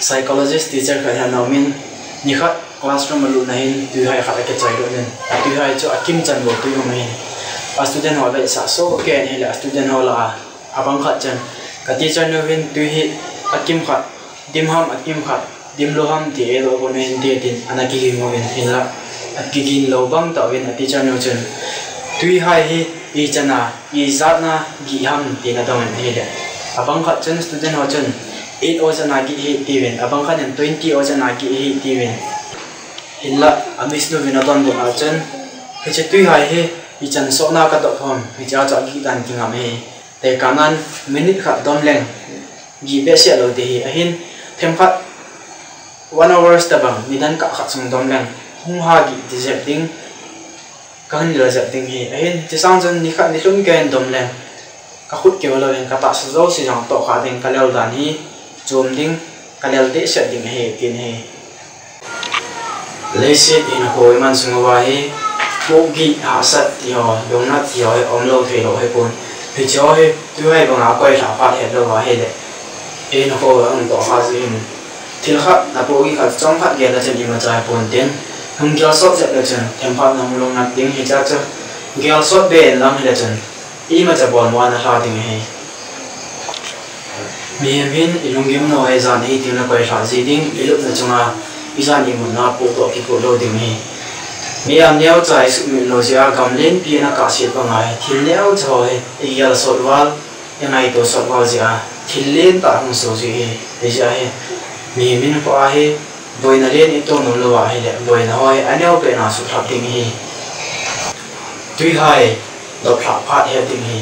psychologist teacher khai han naumin ni khat classroom alu na hin tu hai khat ke chai do nen tu hai cho akim chan bo tu ma hin a student ho le sa so ke ni la student ho la abang khat chan ka teacher no hin tu hi akim khat dim ham akim khat dim lo ham ti e lo ko nen ti tin anaki gi mo hin la akigin lo bang ta wen teacher no chan tu hai hi i chana i zat na gi ham ti na dong ni le abang khat chan student ho chan 8 ozana gi hi tiwen abang khan 20 ozana gi hi tiwen illa amis no vinadon bo na chen he che tui hai he i chan so na ka to phom he cha cha gi dan ki ngam he te kanan minute khat dom leng gi be se lo de hi ahin them khat 1 hours ta bang nidan ka khat sung dom leng hung ha gi ti je ding kan ni la je ding hi ahin ti sang chen ni khat ni hlum ken dom leng ka khut ke lo en ka ta sa zo si jang to kha ding ka lel dan hi chum ding kalel de set ding he tin he leset in hoi man sungwa he pogi ha sat ti ho dong na ti ho om lo thei lo he pon he cho he tu hai bang a koi tha pa he lo wa he de in ho ang to ha zin thil khat na pogi khat chong khat ge la chen ni ma chai pon ten hung gel sot zet la chen them pha nam lo na ding he cha cha gel sot be lam he la chen I ma cha bon wa na ha ding he mi hin ilung gim no ai zan hi tin na koi tha ji ding ilup na chunga izan imun na po to ki ko lo ding hi mi am neo chai su mi lo sia gam len pi na ka se pa ngai thil neo choi I yal sot wal yangai to sot wal ja thil len ta hung so ji hi de ja hi mi min ko a hi boi na len I to no lo wa hi le boi na hoi aneo pe na su thap ding hi tui hai lo phap phat he ding hi